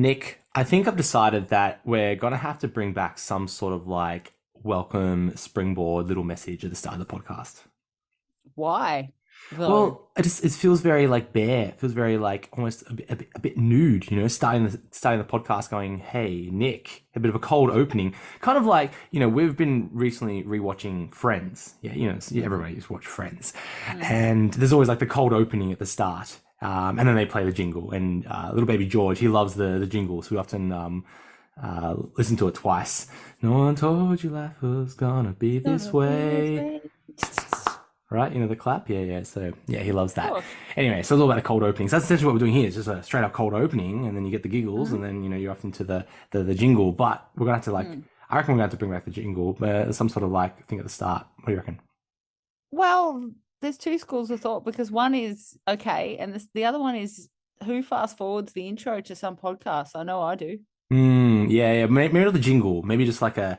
Nick, I think I've decided that we're gonna have to bring back some sort of like welcome springboard little message at the start of the podcast. Why, though? Well, it feels very like bare. It feels very like almost a bit nude, starting the podcast going, "Hey, Nick," a bit of a cold opening, kind of like we've been recently rewatching Friends. Yeah, everybody just watch Friends, Mm. and there's always like the cold opening at the start, and then they play the jingle. And little baby George, he loves the jingle, so we often listen to it twice. No one told you life was gonna be this Gonna be this way. way. Right? The clap? Yeah, yeah. So, yeah, he loves Of that. course. Anyway, so it's all about a cold opening. So that's essentially what we're doing here. It's just a straight up cold opening, and then you get the giggles, and Mhm. then, you're off into the jingle. But we're going to have to, like, Mm. I reckon we're going to have to bring back the jingle, some sort of, like, thing at the start. What do you reckon? Well, there's two schools of thought because one is okay, and the other one is who fast forwards the intro to some podcast. I know I do. Yeah, yeah. Maybe not the jingle. Maybe just like a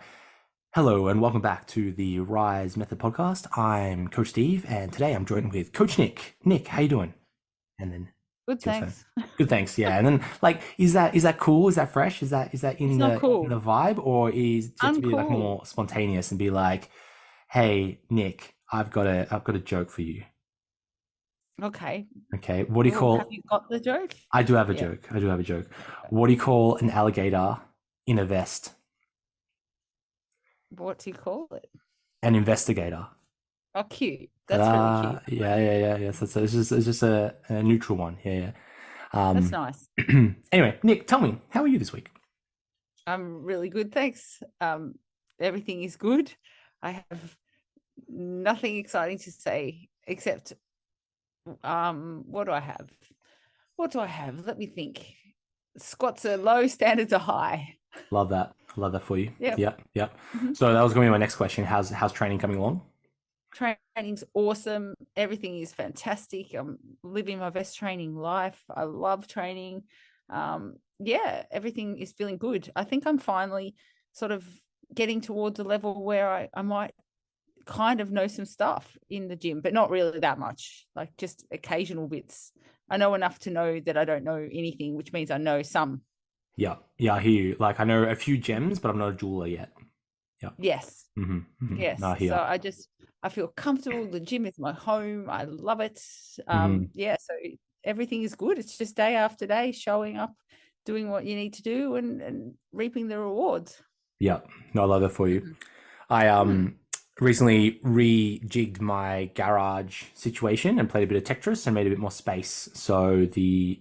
hello and welcome back to the Rise Method podcast. I'm Coach Steve, and today I'm joined with Coach Nick. Nick, how you doing? And then Good, it's your turn. thanks. Good, thanks. Yeah, and then like, is that cool? Is that fresh? Is that It's in not the cool. vibe, or is do you have to be like Uncool. more spontaneous and be like, "Hey, Nick, I've got a joke for you." Okay. Okay, what do you Oh, have call? you got the joke? I do have a Yeah. joke. I do have a joke. Okay. What do you call an alligator in a vest? What do you call it? An investigator. Oh, cute. That's really Ta-da! cute. Yeah, yeah, yeah, yeah. So it's just a neutral one. Yeah, yeah. That's nice. Anyway, Nick, tell me, how are you this week? I'm really good, thanks. Everything is good. I have nothing exciting to say except what do I have? What do I have? Let me think. Squats are low, standards are high. Love that. Love that for you. Yep. Yep, yep. Mhm. So that was going to be my next question. How's training coming along? Training's awesome. Everything is fantastic. I'm living my best training life. I love training. Yeah, everything is feeling good. I think I'm finally sort of getting towards a level where I might kind of know some stuff in the gym, but not really that much, like just occasional bits. I know enough to know that I don't know anything, which means I know some. Yeah, yeah, I hear you. Like I know a few gems, but I'm not a jeweler yet. Yeah. Yes. No, Yes. I hear. So I feel comfortable. The gym is my home. I love it. Hmm. Yeah, so everything is good. It's just day after day showing up, doing what you need to do and reaping the rewards. Yeah. No, I love that for you. Mm. I Mm. recently rejigged my garage situation and played a bit of Tetris and made a bit more space. So the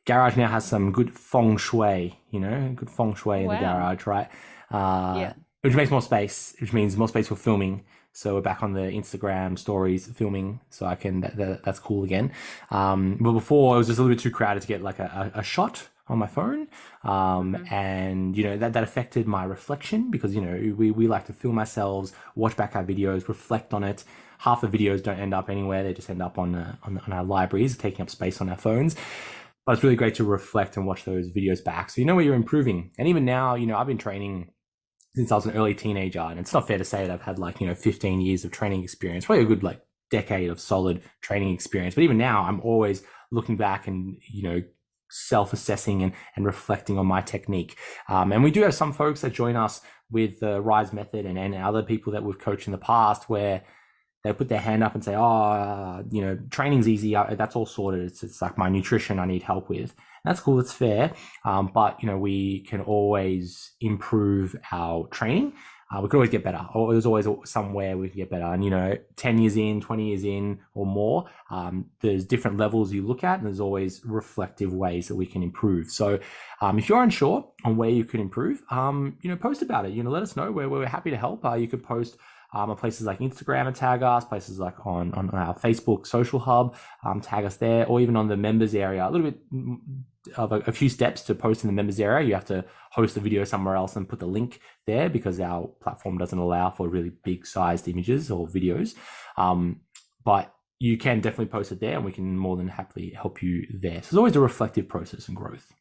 garage now has some good feng shui, good feng Oh, shui in the wow. garage, right? Uh, Yeah. which makes more space, which means more space for filming. So we're back on the Instagram stories filming, so I can that's cool again. But before it was just a little bit too crowded to get like a shot on my phone, Mhm. and that affected my reflection because we like to film ourselves, watch back our videos, reflect on it. Half the videos don't end up anywhere; they just end up on our libraries, taking up space on our phones. But it's really great to reflect and watch those videos back. So you know where you're improving. And even now, I've been training since I was an early teenager. And it's not fair to say that I've had like, 15 years of training experience, probably a good like decade of solid training experience. But even now, I'm always looking back and, self-assessing and reflecting on my technique. And we do have some folks that join us with the Rise method and other people that we've coached in the past where they put their hand up and say, "Oh, training's easy. That's all sorted. It's like my nutrition I need help with." And that's cool. That's fair. But we can always improve our training. We could always get better. Or there's always somewhere we can get better. And 10 years in, 20 years in, or more, there's different levels you look at, and there's always reflective ways that we can improve. So, if you're unsure on where you could improve, post about it. Let us know. We're happy to help. You could post on places like Instagram and tag us, places like on our Facebook social hub, tag us there, or even on the members area. A little bit of a few steps to post in the members area. You have to host a video somewhere else and put the link there because our platform doesn't allow for really big sized images or videos. But you can definitely post it there and we can more than happily help you there. So it's always a reflective process and growth.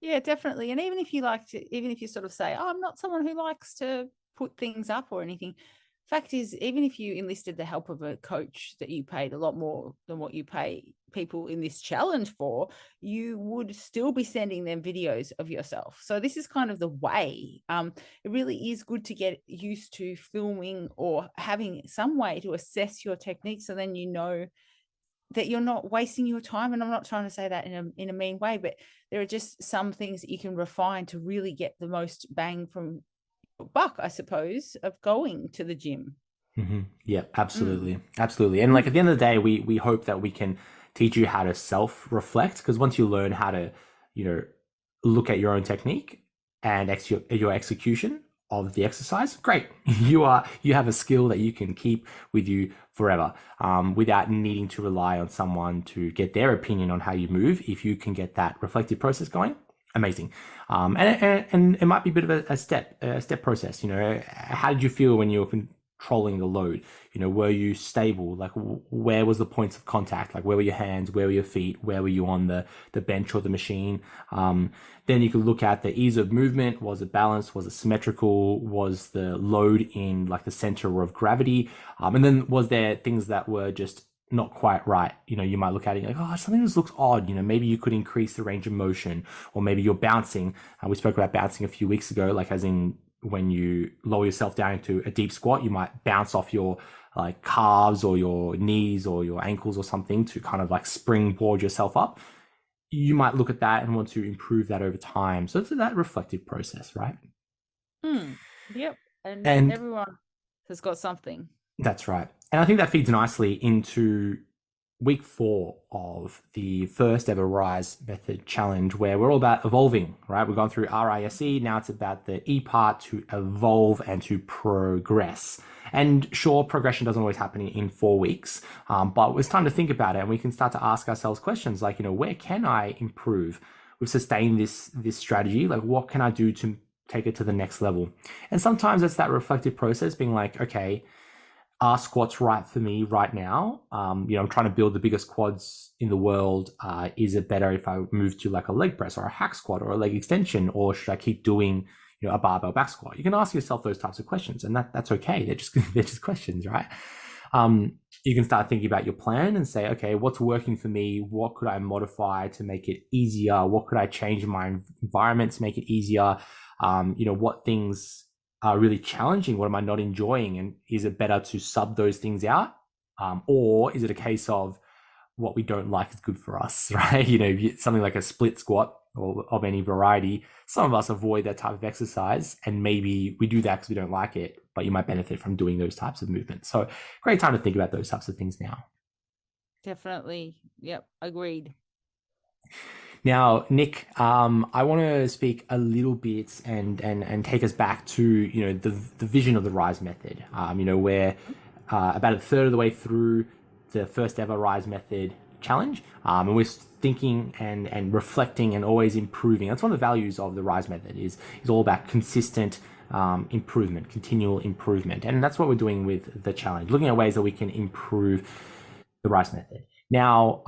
Yeah, definitely. And even if you sort of say, "Oh, I'm not someone who likes to put things up or anything," fact is, even if you enlisted the help of a coach that you paid a lot more than what you pay people in this challenge for, you would still be sending them videos of yourself. So this is kind of the way. It really is good to get used to filming or having some way to assess your technique, so then you know that you're not wasting your time. And I'm not trying to say that in a mean way, but there are just some things that you can refine to really get the most bang from buck, I suppose, of going to the gym. Yeah, absolutely. Absolutely. And like at the end of the day, we hope that we can teach you how to self-reflect, because once you learn how to, you know, look at your own technique and your execution of the exercise, great. You have a skill that you can keep with you forever, without needing to rely on someone to get their opinion on how you move. If you can get that reflective process going, amazing. And it might be a bit of a step process. You know, how did you feel when you were controlling the load? You know, were you stable? Like, where was the points of contact? Like, where were your hands? Where were your feet? Where were you on the bench or the machine? Then you could look at the ease of movement. Was it balanced? Was it symmetrical? Was the load in like the center of gravity? And then was there things that were just not quite right? You know, you might look at it like, oh, something just looks odd. You know, maybe you could increase the range of motion, or maybe you're bouncing. We spoke about bouncing a few weeks ago, like as in when you lower yourself down into a deep squat, you might bounce off your like calves or your knees or your ankles or something to kind of like springboard yourself up. You might look at that and want to improve that over time. So it's that reflective process, right? Yep. And And everyone has got something. that's right. And I think that feeds nicely into week 4 of the first ever Rise Method Challenge, where we're all about evolving, right? We've gone through RISE. Now it's about the E part, to evolve and to progress. And sure, progression doesn't always happen in 4 weeks, but it's time to think about it, and we can start to ask ourselves questions like, you know, where can I improve? We've sustained this strategy. Like, what can I do to take it to the next level? And sometimes it's that reflective process, being like, okay, are squats right for me right now? You know, I'm trying to build the biggest quads in the world. Is it better if I move to like a leg press or a hack squat or a leg extension, or should I keep doing, you know, a barbell back squat? You can ask yourself those types of questions, and that's okay. They're just questions, right? You can start thinking about your plan and say, okay, what's working for me? What could I modify to make it easier? What could I change in my environment to make it easier? You know, what things are really challenging? What am I not enjoying? And is it better to sub those things out? Or is it a case of what we don't like is good for us, right? You know, something like a split squat or of any variety, some of us avoid that type of exercise, and maybe we do that because we don't like it, but you might benefit from doing those types of movements. So great time to think about those types of things now. Definitely. Yep. Agreed. Now, Nick, I want to speak a little bit and take us back to, you know, the vision of the Rise method. You know, we're about a third of the way through the first ever Rise method challenge, and we're thinking and reflecting and always improving. That's one of the values of the Rise method, is all about consistent improvement, continual improvement, and that's what we're doing with the challenge, looking at ways that we can improve the Rise method. Now,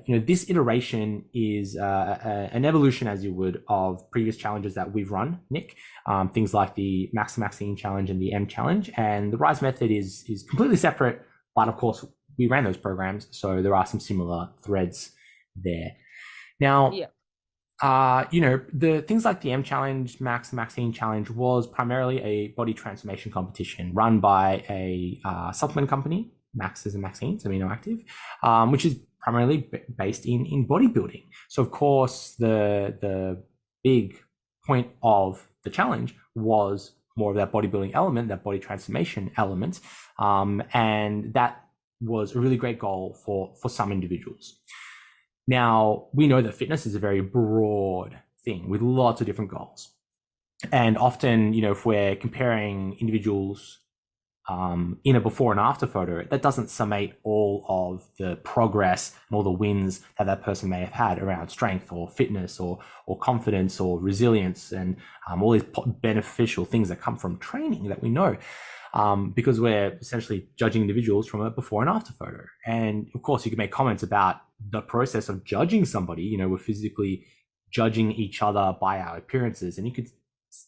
you know, this iteration is an evolution, as you would, of previous challenges that we've run, Nick. Things like the Max to Maxine challenge and the M challenge, and the Rise method is completely separate. But of course, we ran those programs, so there are some similar threads there. Now, you know, the things like the M challenge, Max to Maxine challenge was primarily a body transformation competition run by a supplement company. Max is a Maxine's amino active, which is primarily based in bodybuilding. So of course, the big point of the challenge was more of that bodybuilding element, that body transformation element, and that was a really great goal for some individuals. Now, we know that fitness is a very broad thing with lots of different goals, and often, you know, if we're comparing individuals in a before and after photo, that doesn't summate all of the progress and all the wins that person may have had around strength or fitness or confidence or resilience, and all these beneficial things that come from training that we know, because we're essentially judging individuals from a before and after photo. And of course, you can make comments about the process of judging somebody. You know, we're physically judging each other by our appearances, and you could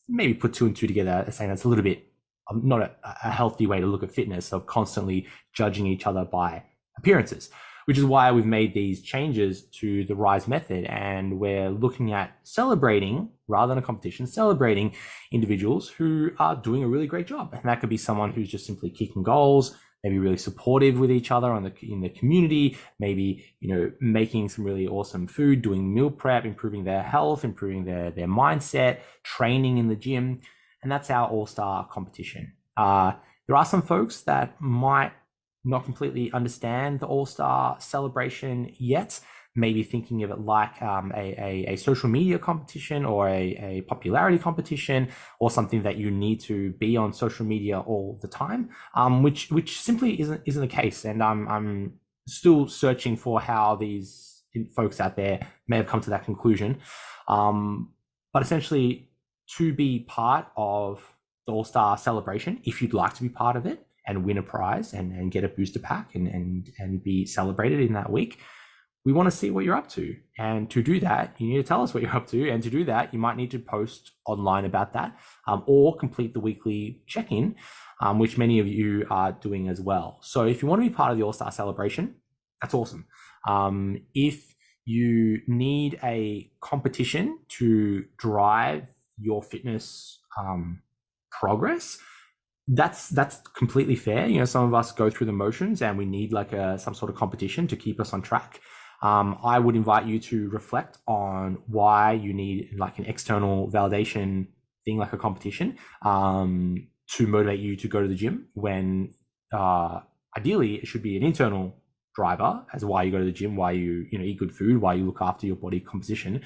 maybe put 2 and 2 together, saying that's a little bit not a healthy way to look at fitness, of constantly judging each other by appearances, which is why we've made these changes to the RISE method. And we're looking at celebrating, rather than a competition, celebrating individuals who are doing a really great job. And that could be someone who's just simply kicking goals, maybe really supportive with each other in the community, maybe, making some really awesome food, doing meal prep, improving their health, improving their mindset, training in the gym. And that's our all-star competition. There are some folks that might not completely understand the all-star celebration yet, maybe thinking of it like a social media competition or a popularity competition, or something that you need to be on social media all the time, which simply isn't the case. And I'm still searching for how these folks out there may have come to that conclusion. But essentially, to be part of the all-star celebration, if you'd like to be part of it and win a prize and get a booster pack and be celebrated in that week, we want to see what you're up to. And to do that, you need to tell us what you're up to. And to do that, you might need to post online about that, or complete the weekly check-in, which many of you are doing as well. So if you want to be part of the All-Star celebration, that's awesome. If you need a competition to drive your fitness progress, that's completely fair. Some of us go through the motions and we need like some sort of competition to keep us on track. I would invite you to reflect on why you need like an external validation thing, like a competition, to motivate you to go to the gym, when ideally it should be an internal driver as why you go to the gym, why you eat good food, why you look after your body composition.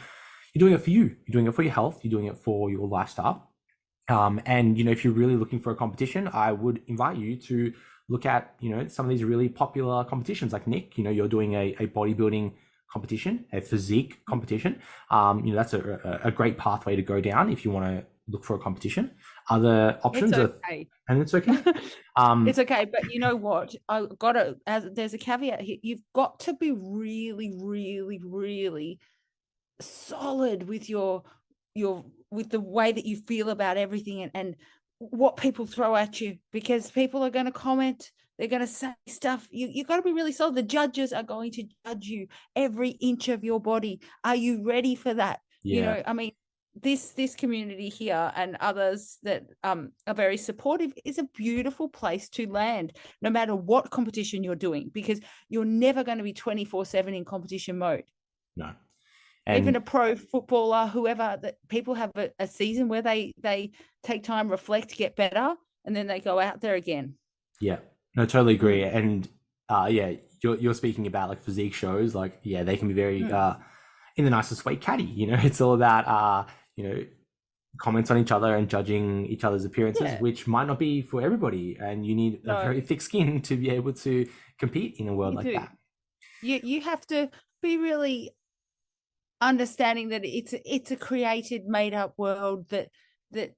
You're doing it for you. You're doing it for your health. You're doing it for your lifestyle. And if you're really looking for a competition, I would invite you to look at some of these really popular competitions. Like Nick, you're doing a bodybuilding competition, a physique competition. That's a great pathway to go down if you want to look for a competition. Other options it's okay. And it's okay. It's okay, but you know what? There's a caveat here. You've got to be really, really, really solid with with the way that you feel about everything and what people throw at you, because people are going to comment, they're going to say stuff. You got to be really solid. The judges are going to judge you every inch of your body. Are you ready for that? Yeah. This community here and others that are very supportive is a beautiful place to land, no matter what competition you're doing, because you're never going to be 24/7 in competition mode. No. And even a pro footballer, whoever, that people have a season where they take time, reflect, get better, and then they go out there again. Yeah, no, totally agree. And you're speaking about like physique shows, like they can be very in the nicest way catty. It's all about comments on each other and judging each other's appearances, which might not be for everybody, and you need a very thick skin to be able to compete in a world like that. You have to be really understanding that it's a created, made up world that it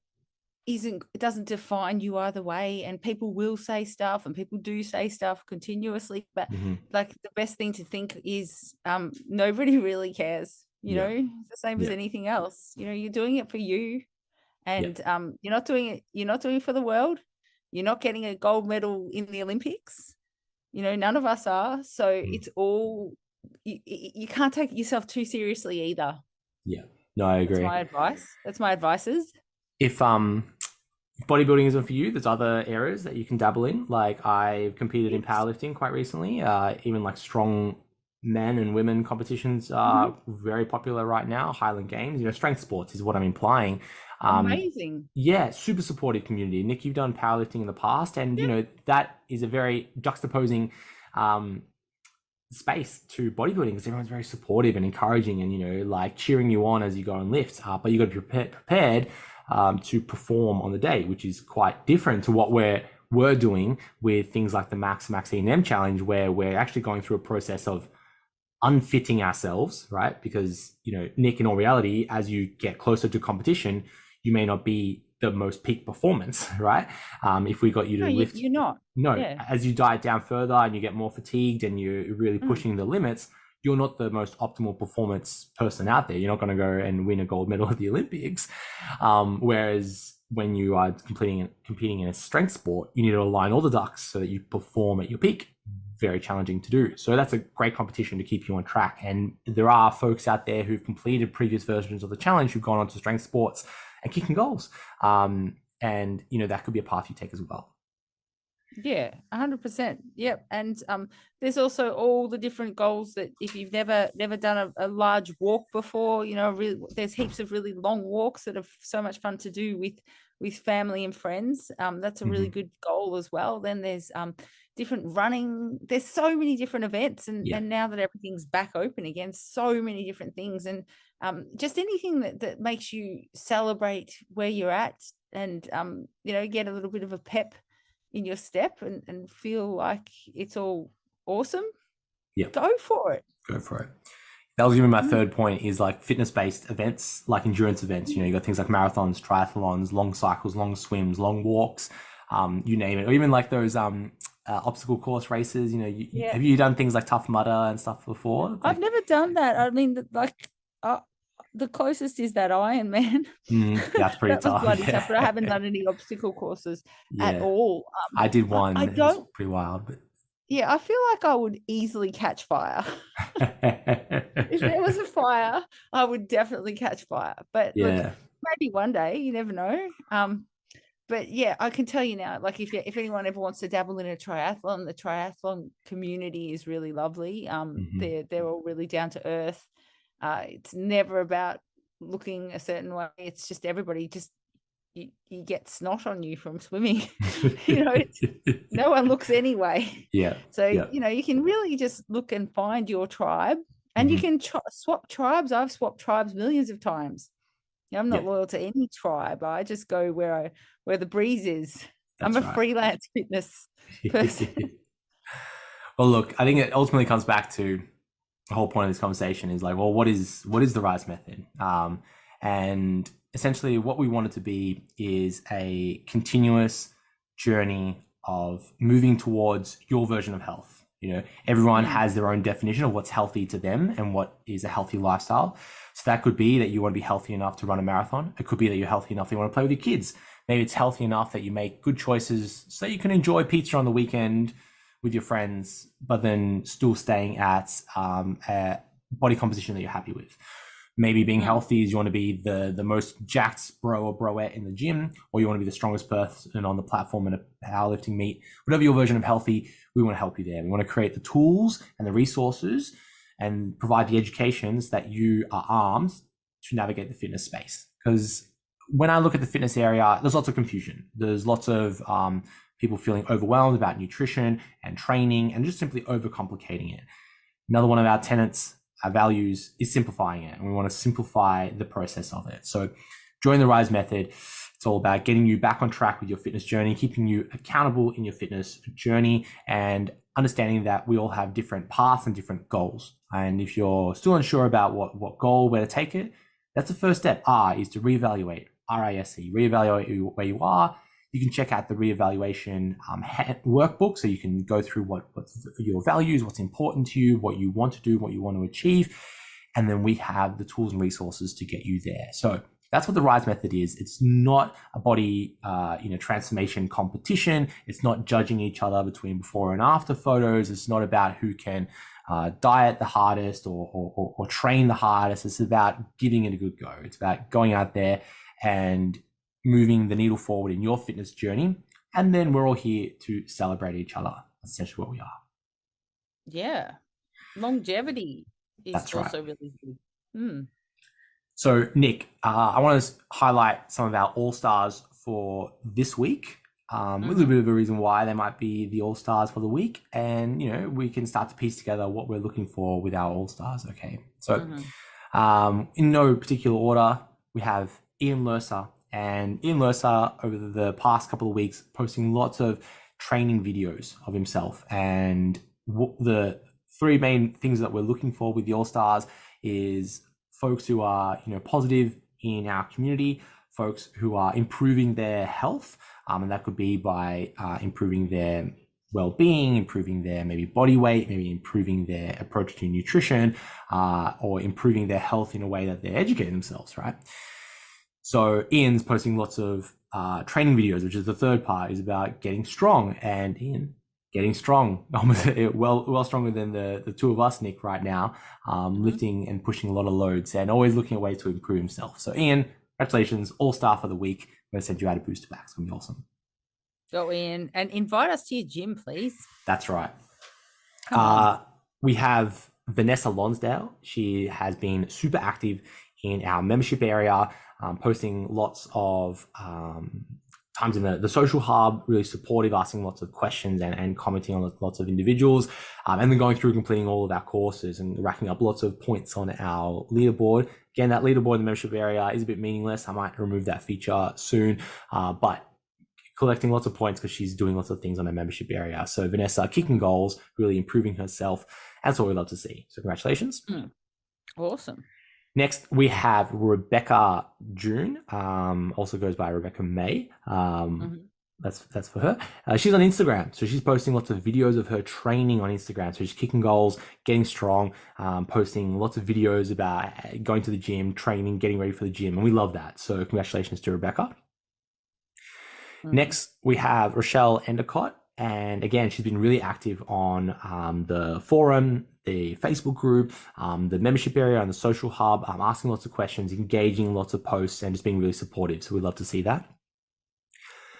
doesn't define you either way, and people will say stuff and people do say stuff continuously, but like the best thing to think is nobody really cares. It's the same as anything else. You're doing it for you, and you're not doing it for the world. You're not getting a gold medal in the Olympics. None of us are. So it's all, you can't take yourself too seriously either. Yeah, no, I agree. That's my advice is, if bodybuilding isn't for you, there's other areas that you can dabble in. Like I've competed in powerlifting quite recently. Even like strong men and women competitions are very popular right now. Highland Games, strength sports is what I'm implying. Amazing. Yeah, super supportive community. Nick, you've done powerlifting in the past, and that is a very juxtaposing space to bodybuilding, because everyone's very supportive and encouraging and like cheering you on as you go and lift. But you got to be prepared to perform on the day, which is quite different to what we're doing with things like the Max E&M challenge, where we're actually going through a process of unfitting ourselves, right? Because Nick, in all reality, as you get closer to competition, you may not be the most peak performance, right? If we got you to lift, you're not. As you diet down further and you get more fatigued and you're really pushing the limits, you're not the most optimal performance person out there. You're not going to go and win a gold medal at the Olympics. Whereas when you are competing in a strength sport, you need to align all the ducks so that you perform at your peak. Very challenging to do. So that's a great competition to keep you on track. And there are folks out there who've completed previous versions of the challenge who've gone on to strength sports and kicking goals. And that could be a path you take as well. Yeah, 100%. Yep. And there's also all the different goals that if you've never done a large walk before, there's heaps of really long walks that are so much fun to do with family and friends. That's a really good goal as well. Then there's different running. There's so many different events, and now that everything's back open again, so many different things, and just anything that makes you celebrate where you're at, and get a little bit of a pep in your step and feel like it's all awesome. Go for it. That was even my third point, is like fitness-based events, like endurance events. You got things like marathons, triathlons, long cycles, long swims, long walks, you name it. Or even like those obstacle course races. Have you done things like Tough Mudder and stuff before? I've never done that. I mean, the closest is that Ironman. That's pretty that tough. Was bloody tough, but I haven't done any obstacle courses at all. I did one. It was pretty wild, but yeah, I feel like I would easily catch fire. If there was a fire, I would definitely catch fire. But look, maybe one day, you never know. But yeah, I can tell you now, like if anyone ever wants to dabble in a triathlon, the triathlon community is really lovely. They're all really down to earth. It's never about looking a certain way. It's just everybody you get snot on you from swimming. No one looks anyway. So you can really just look and find your tribe, and you can swap tribes. I've swapped tribes millions of times. I'm not loyal to any tribe. I just go where the breeze is. I'm a freelance fitness person. Well, look, I think it ultimately comes back to the whole point of this conversation is like, well, what is the RISE method? And essentially what we want it to be is a continuous journey of moving towards your version of health. Everyone has their own definition of what's healthy to them and what is a healthy lifestyle. So that could be that you want to be healthy enough to run a marathon. It could be that you're healthy enough that you want to play with your kids. Maybe it's healthy enough that you make good choices so you can enjoy pizza on the weekend with your friends, but then still staying at a body composition that you're happy with. Maybe being healthy is you want to be the most jacked bro or broette in the gym, or you want to be the strongest person on the platform in a powerlifting meet. Whatever your version of healthy, we want to help you there. We want to create the tools and the resources and provide the educations that you are armed to navigate the fitness space. Because when I look at the fitness area, there's lots of confusion. There's lots of people feeling overwhelmed about nutrition and training and just simply overcomplicating it. Another one of our tenets, our values, is simplifying it. And we want to simplify the process of it. So join the RISE method. It's all about getting you back on track with your fitness journey, keeping you accountable in your fitness journey, and understanding that we all have different paths and different goals. And if you're still unsure about what goal, where to take it, that's the first step. R is to reevaluate, RISE, reevaluate where you are. You can check out the reevaluation workbook, so you can go through what's your values, what's important to you, what you want to do, what you want to achieve. And then we have the tools and resources to get you there. So that's what the RISE method is. It's not a body transformation competition. It's not judging each other between before and after photos. It's not about who can diet the hardest or train the hardest. It's about giving it a good go. It's about going out there and moving the needle forward in your fitness journey. And then we're all here to celebrate each other. That's essentially what we are. Yeah. Longevity is also really good. So Nick, I want to highlight some of our all-stars for this week. A little bit of a reason why they might be the all-stars for the week. And, we can start to piece together what we're looking for with our all-stars. Okay. So in no particular order, we have Ian Lerser. And Ian Lerser, over the past couple of weeks, posting lots of training videos of himself. And the three main things that we're looking for with the All-Stars is folks who are, positive in our community, folks who are improving their health. And that could be by improving their well-being, improving their maybe body weight, maybe improving their approach to nutrition, or improving their health in a way that they're educating themselves, right? So Ian's posting lots of training videos, which is the third part, is about getting strong. And Ian, getting strong, almost well stronger than the two of us, Nick, right now, lifting and pushing a lot of loads and always looking at ways to improve himself. So Ian, congratulations, all-star for the week. I'm going to send you out a booster pack. It's going to be awesome. Go in and invite us to your gym, please. That's right. Come on. We have Vanessa Lonsdale. She has been super active in our membership area, posting lots of times in the social hub, really supportive, asking lots of questions and commenting on lots of individuals, and then going through completing all of our courses and racking up lots of points on our leaderboard. Again, that leaderboard in the membership area is a bit meaningless. I might remove that feature soon, but collecting lots of points because she's doing lots of things on her membership area. So Vanessa, kicking goals, really improving herself. That's what we love to see. So congratulations. Awesome. Next, we have Rebecca June, also goes by Rebecca May. That's for her. She's on Instagram, so she's posting lots of videos of her training on Instagram. So she's kicking goals, getting strong, posting lots of videos about going to the gym, training, getting ready for the gym, and we love that. So congratulations to Rebecca. Next, we have Rochelle Endicott. And again, she's been really active on the forum, the Facebook group, the membership area, and the social hub, asking lots of questions, engaging lots of posts, and just being really supportive. So we love to see that.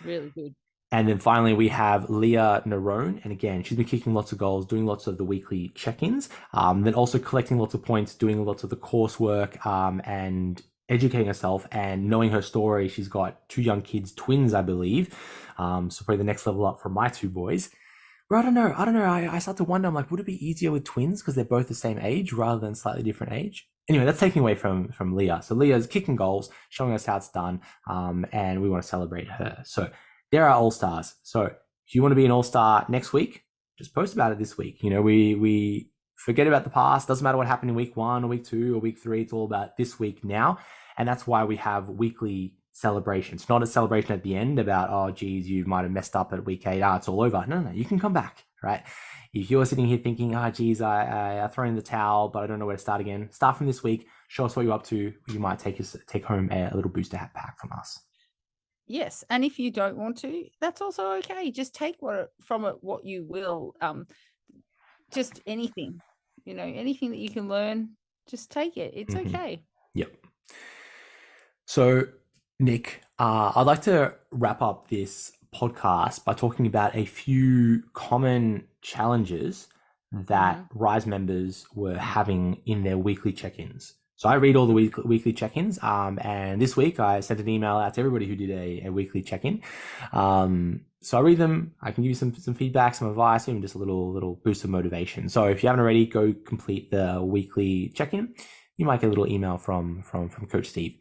Really good. And then finally, we have Leah Narone. And again, she's been kicking lots of goals, doing lots of the weekly check-ins, then also collecting lots of points, doing lots of the coursework, and educating herself and knowing her story. She's got 2 young kids, twins, I believe. So probably the next level up from my 2 boys. But I don't know. I start to wonder, I'm like, would it be easier with twins because they're both the same age rather than slightly different age? Anyway, that's taking away from Leah. So Leah's kicking goals, showing us how it's done, and we want to celebrate her. So there are all-stars. So if you want to be an all-star next week, just post about it this week. You know, we forget about the past. Doesn't matter what happened in week 1 or week 2 or week 3. It's all about this week now. And that's why we have weekly celebrations, not a celebration at the end about, oh, geez, you might have messed up at week 8. It's all over. No, you can come back, right? If you're sitting here thinking, geez, I thrown in the towel, but I don't know where to start again, start from this week. Show us what you're up to. You might take home a little booster hat pack from us. Yes. And if you don't want to, that's also okay. Just take from it what you will. Just anything, anything that you can learn, just take it. It's okay. Yep. So, Nick, I'd like to wrap up this podcast by talking about a few common challenges that Rise members were having in their weekly check-ins. So I read all the weekly check-ins, and this week I sent an email out to everybody who did a weekly check-in. So I read them. I can give you some feedback, some advice, even just a little boost of motivation. So if you haven't already, go complete the weekly check-in. You might get a little email from Coach Steve.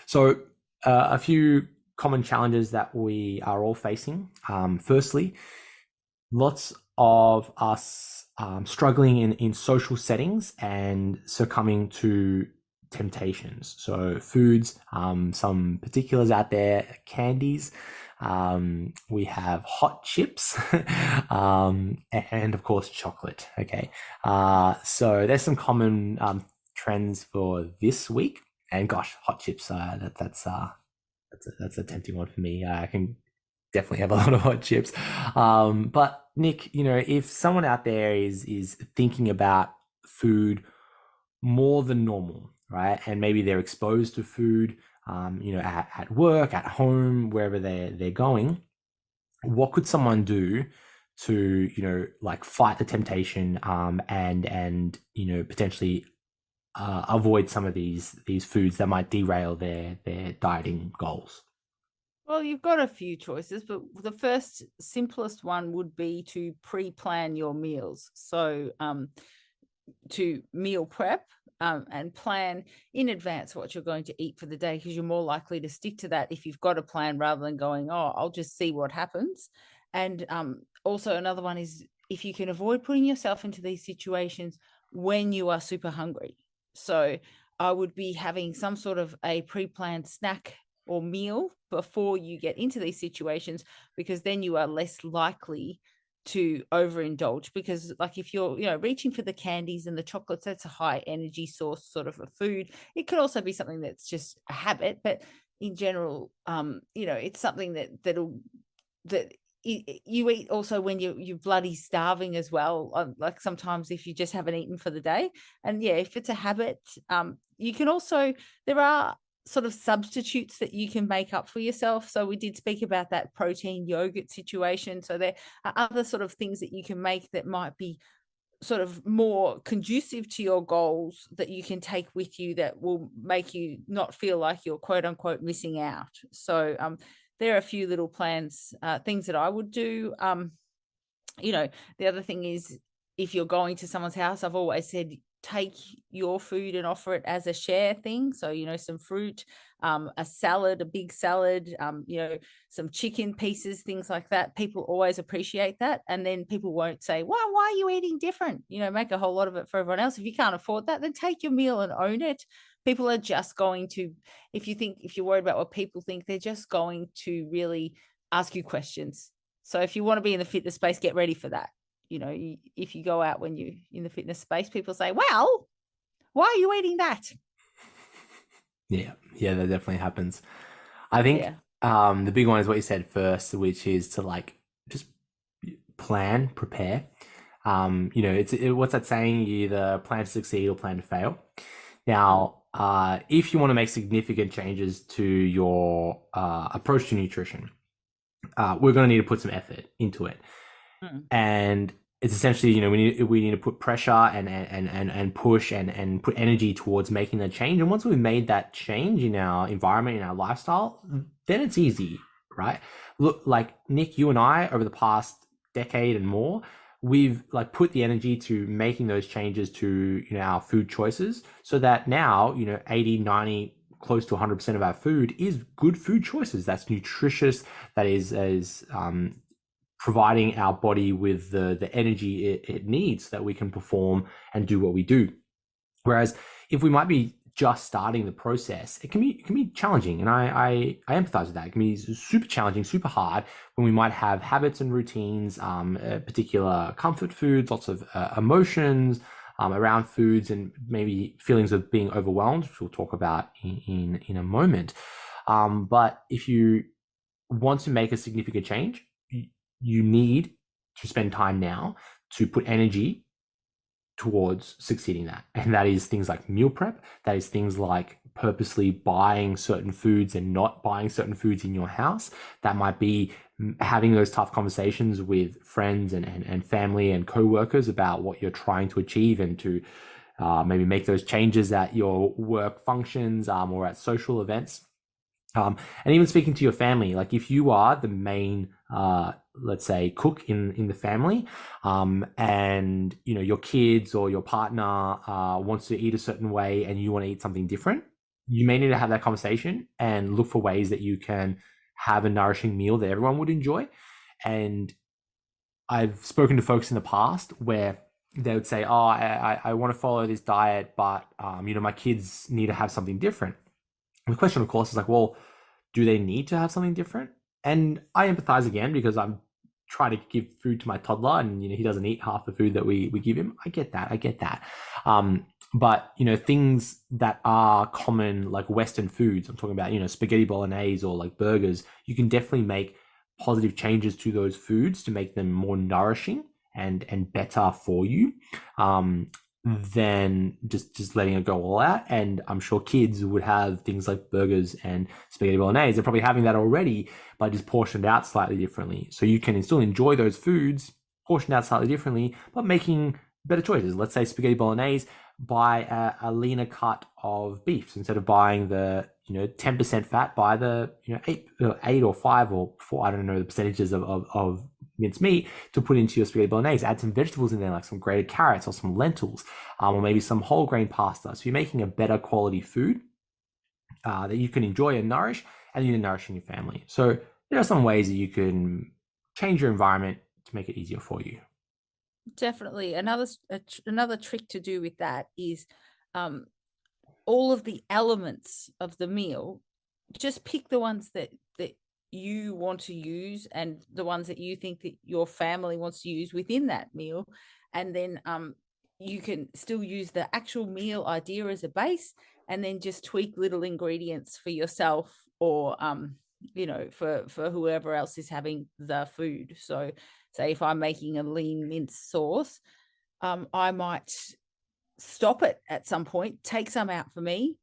So a few common challenges that we are all facing. Firstly, lots of us struggling in social settings and succumbing to temptations. So foods, some particulars out there, candies. We have hot chips, and of course chocolate. Okay. So there's some common trends for this week. And gosh, hot chips, that's a tempting one for me. I can definitely have a lot of hot chips. But Nick, if someone out there is thinking about food more than normal, right? And maybe they're exposed to food, at work, at home, wherever they're going, what could someone do to, fight the temptation, and potentially avoid some of these foods that might derail their dieting goals? Well, you've got a few choices, but the first simplest one would be to pre-plan your meals. So to meal prep and plan in advance what you're going to eat for the day, because you're more likely to stick to that if you've got a plan rather than going, I'll just see what happens. And also another one is if you can avoid putting yourself into these situations when you are super hungry. So I would be having some sort of a pre-planned snack or meal before you get into these situations, because then you are less likely to overindulge, because like if you're, you know, reaching for the candies and the chocolates, that's a high energy source sort of a food. It could also be something that's just a habit, but in general, you know, it's something that you eat also when you're bloody starving as well. Like sometimes if you just haven't eaten for the day, and yeah, if it's a habit, you can also, there are sort of substitutes that you can make up for yourself. So we did speak about that protein yogurt situation. So there are other sort of things that you can make that might be sort of more conducive to your goals that you can take with you, that will make you not feel like you're quote unquote missing out. So there are a few little plans, things that I would do. You know, the other thing is, if you're going to someone's house, I've always said take your food and offer it as a share thing. So, you know, some fruit, a salad, a big salad, you know, some chicken pieces, things like that. People always appreciate that. And then people won't say, well, why are you eating different? You know, make a whole lot of it for everyone else. If you can't afford that, then take your meal and own it. People are just going to, if you're worried about what people think, they're just going to really ask you questions. So if you want to be in the fitness space, get ready for that. You know, if you go out when you're in the fitness space, people say, well, why are you eating that? Yeah, that definitely happens. I think the big one is what you said first, which is to like just plan, prepare. You know, what's that saying? You either plan to succeed or plan to fail. Now, if you want to make significant changes to your approach to nutrition, we're going to need to put some effort into it. And it's essentially, you know, we need to put pressure and push and put energy towards making that change. And once we've made that change in our environment, in our lifestyle, then it's easy, right? Look, like Nick, you and I, over the past decade and more, we've like put the energy to making those changes to, you know, our food choices, so that now, you know, 80, 90, close to 100% of our food is good food choices. That's nutritious. That is providing our body with the energy it needs so that we can perform and do what we do. Whereas if we might be just starting the process, it can be challenging, and I empathize with that. It can be super challenging, super hard when we might have habits and routines, particular comfort foods, lots of emotions around foods, and maybe feelings of being overwhelmed, which we'll talk about in a moment. But if you want to make a significant change, you need to spend time now to put energy towards succeeding that. And that is things like meal prep. That is things like purposely buying certain foods and not buying certain foods in your house. That might be having those tough conversations with friends and family and co-workers about what you're trying to achieve, and to maybe make those changes at your work functions or at social events. And even speaking to your family, like if you are the main, let's say, cook in the family, and you know your kids or your partner wants to eat a certain way, and you want to eat something different, you may need to have that conversation and look for ways that you can have a nourishing meal that everyone would enjoy. And I've spoken to folks in the past where they would say, "Oh, I want to follow this diet, but you know, my kids need to have something different." The question, of course, is like, well, do they need to have something different? And I empathize again, because I'm trying to give food to my toddler, and you know he doesn't eat half the food that we give him. I get that. But you know, things that are common, like Western foods, I'm talking about, you know, spaghetti bolognese or like burgers, you can definitely make positive changes to those foods to make them more nourishing and better for you. Than just letting it go all out. And I'm sure kids would have things like burgers and spaghetti bolognese. They're probably having that already, but just portioned out slightly differently. So you can still enjoy those foods portioned out slightly differently, but making better choices. Let's say spaghetti bolognese, buy a leaner cut of beef. So instead of buying the 10% fat, buy the 8 or 5 or 4, I don't know the percentages of minced meat to put into your spaghetti bolognese. Add some vegetables in there, like some grated carrots or some lentils, or maybe some whole grain pasta. So you're making a better quality food that you can enjoy and nourish, and you're nourishing your family. So there are some ways that you can change your environment to make it easier for you. Definitely. Another trick to do with that is all of the elements of the meal. Just pick the ones that you want to use and the ones that you think that your family wants to use within that meal. And then you can still use the actual meal idea as a base, and then just tweak little ingredients for yourself, or for whoever else is having the food. So say if I'm making a lean mince sauce, I might stop it at some point, take some out for me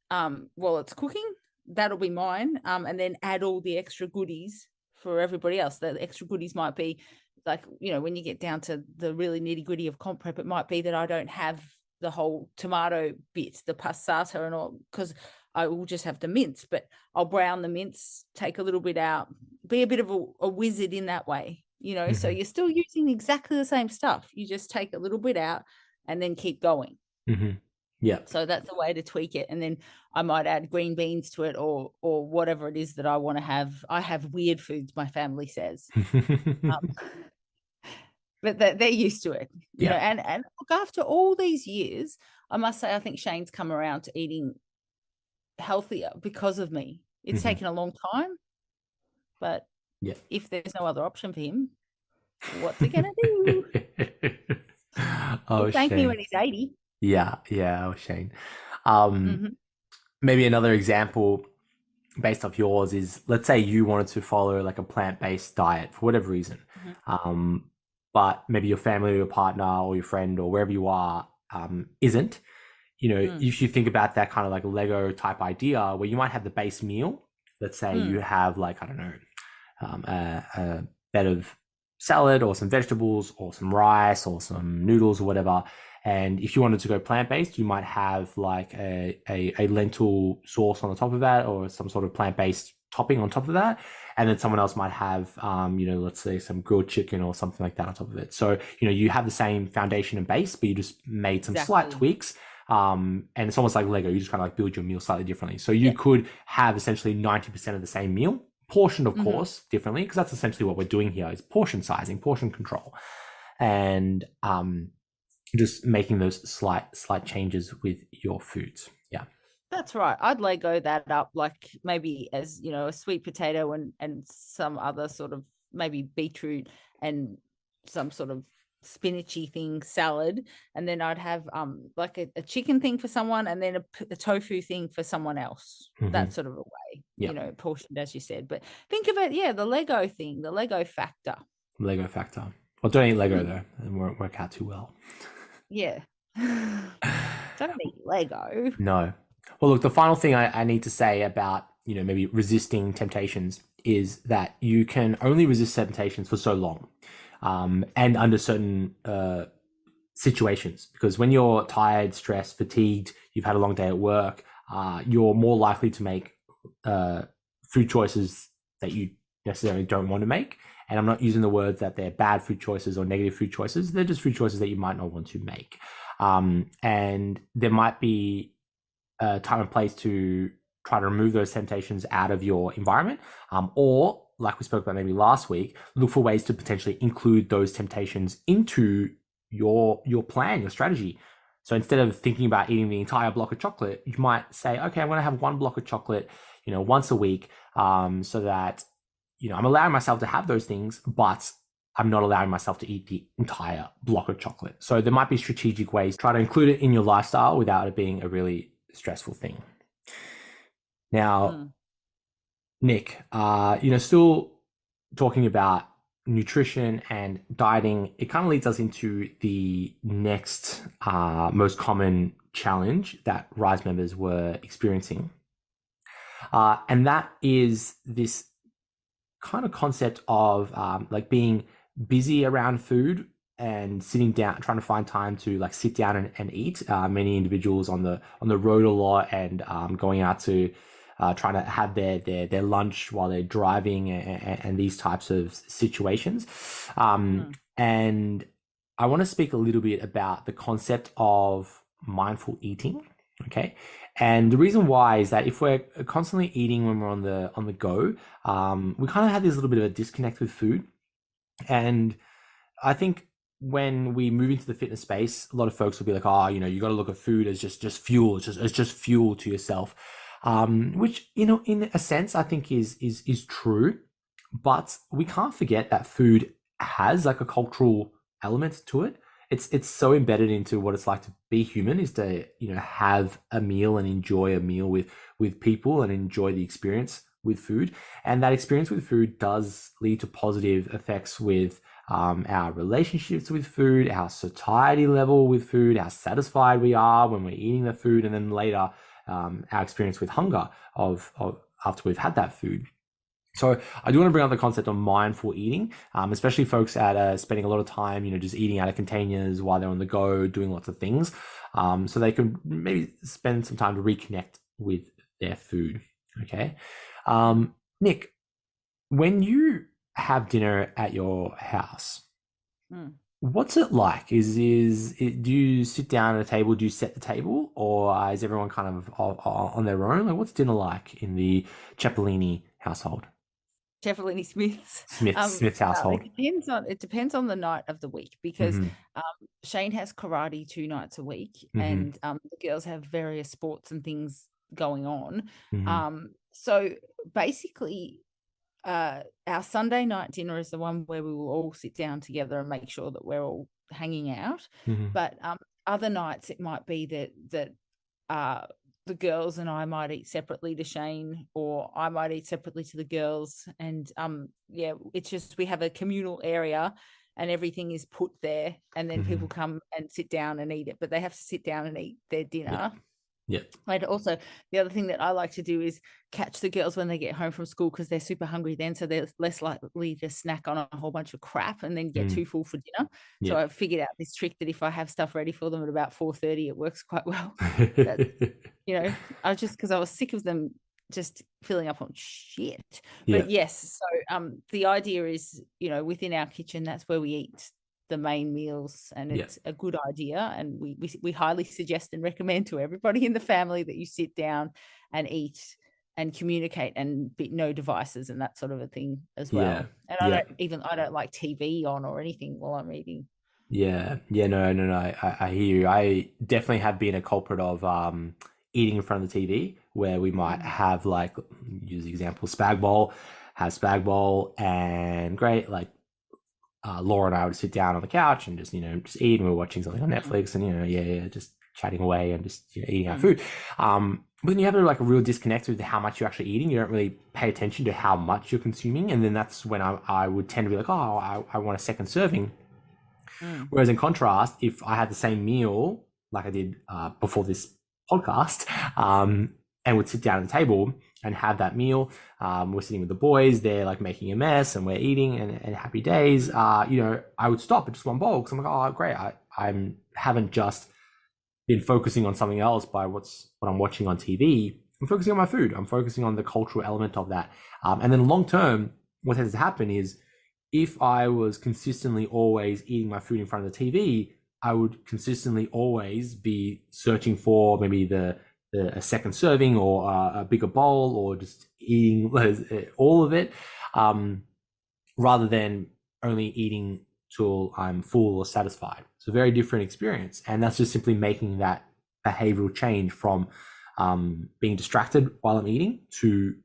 while it's cooking. That'll be mine. And then add all the extra goodies for everybody else. The extra goodies might be like, when you get down to the really nitty gritty of comp prep, it might be that I don't have the whole tomato bit, the passata and all, because I will just have the mince, but I'll brown the mince, take a little bit out, be a bit of a wizard in that way, so you're still using exactly the same stuff. You just take a little bit out and then keep going. Yeah. So that's a way to tweak it. And then I might add green beans to it, or whatever it is that I want to have. I have weird foods, my family says. But they're used to it, and look, after all these years, I must say, I think Shane's come around to eating healthier because of me. It's taken a long time, but if there's no other option for him, what's he gonna do? Oh, thank Shane. me when he's 80. Yeah. Oh, Shane. Maybe another example based off yours is, let's say you wanted to follow like a plant-based diet for whatever reason. But maybe your family or your partner or your friend or wherever you are isn't. If you think about that kind of like Lego type idea where you might have the base meal, let's say you have like, I don't know, a bed of salad or some vegetables or some rice or some noodles or whatever. And if you wanted to go plant-based, you might have like a lentil sauce on the top of that, or some sort of plant-based topping on top of that. And then someone else might have, let's say some grilled chicken or something like that on top of it. So, you have the same foundation and base, but you just made some slight tweaks. And it's almost like Lego. You just kind of like build your meal slightly differently. So you could have essentially 90% of the same meal, portioned, of course, differently, because that's essentially what we're doing here is portion sizing, portion control. And just making those slight changes with your foods. Yeah. That's right. I'd Lego that up, like maybe as, a sweet potato and some other sort of maybe beetroot and some sort of spinachy thing, salad. And then I'd have like a chicken thing for someone, and then a tofu thing for someone else. That sort of a way, portioned, as you said. But think of it, the Lego thing, the Lego factor. Lego factor. Well, don't eat Lego though. It won't work out too well. Yeah. Don't eat Lego. No. Well, look, the final thing I need to say about, maybe resisting temptations is that you can only resist temptations for so long, and under certain situations. Because when you're tired, stressed, fatigued, you've had a long day at work, you're more likely to make food choices that you necessarily don't want to make. And I'm not using the words that they're bad food choices or negative food choices. They're just food choices that you might not want to make. And there might be a time and place to try to remove those temptations out of your environment. Or, like we spoke about maybe last week, look for ways to potentially include those temptations into your plan, your strategy. So instead of thinking about eating the entire block of chocolate, you might say, okay, I'm going to have one block of chocolate, once a week, so that, I'm allowing myself to have those things, but I'm not allowing myself to eat the entire block of chocolate. So there might be strategic ways to try to include it in your lifestyle without it being a really stressful thing. Now, Nick, still talking about nutrition and dieting, it kind of leads us into the next most common challenge that Rise members were experiencing. And that is this kind of concept of like being busy around food and sitting down, trying to find time to like sit down and eat. Many individuals on the road a lot and going out to trying to have their lunch while they're driving and these types of situations. And I want to speak a little bit about the concept of mindful eating. Okay. And the reason why is that if we're constantly eating when we're on the go, we kind of have this little bit of a disconnect with food. And I think when we move into the fitness space, a lot of folks will be like, oh, you got to look at food as just fuel. It's just fuel to yourself. which, in a sense, I think is true. But we can't forget that food has like a cultural element to it. It's so embedded into what it's like to be human, is to have a meal and enjoy a meal with people and enjoy the experience with food. And that experience with food does lead to positive effects with our relationships with food, our satiety level with food, how satisfied we are when we're eating the food, and then later our experience with hunger of after we've had that food. So I do want to bring up the concept of mindful eating, especially folks at spending a lot of time, just eating out of containers while they're on the go, doing lots of things, so they can maybe spend some time to reconnect with their food. Okay, Nick, when you have dinner at your house, what's it like? Do you sit down at a table? Do you set the table, or is everyone kind of on their own? Like, what's dinner like in the Ceppellini household? Ceppellini Smith's. Smith's household. It depends on the night of the week, because Shane has karate 2 nights a week, and the girls have various sports and things going on. So basically, our Sunday night dinner is the one where we will all sit down together and make sure that we're all hanging out. But other nights it might be that the girls and I might eat separately to Shane, or I might eat separately to the girls. And it's just, we have a communal area and everything is put there, and then people come and sit down and eat it, but they have to sit down and eat their dinner. Yeah. And also, the other thing that I like to do is catch the girls when they get home from school, because they're super hungry then, so they're less likely to snack on a whole bunch of crap and then get too full for dinner. So I've figured out this trick that if I have stuff ready for them at about 4:30, it works quite well. Because I was sick of them just filling up on shit. But yes, so the idea is, within our kitchen, that's where we eat the main meals, and it's a good idea, and we highly suggest and recommend to everybody in the family that you sit down and eat and communicate, and no devices and that sort of a thing as well. And I don't like TV on or anything while I'm eating. No, I hear you. I definitely have been a culprit of eating in front of the TV, where we might have, like, use the example, have spag bowl, and great, like, Laura and I would sit down on the couch and just eat, and we were watching something on Netflix, and just chatting away and just eating our food. When you have like a real disconnect with how much you're actually eating, you don't really pay attention to how much you're consuming, and then that's when I would tend to be like, oh, I want a second serving. Whereas in contrast, if I had the same meal like I did before this podcast, and would sit down at the table and have that meal, we're sitting with the boys, they're like making a mess and we're eating, and happy days, I would stop at just one bowl, because I'm like, oh great, I haven't just been focusing on something else by what I'm watching on TV. I'm focusing on my food. I'm focusing on the cultural element of that. And then long term, what tends to happen is, if I was consistently always eating my food in front of the TV, I would consistently always be searching for maybe a second serving, or a bigger bowl, or just eating all of it, rather than only eating till I'm full or satisfied. It's a very different experience, and that's just simply making that behavioral change from being distracted while I'm eating to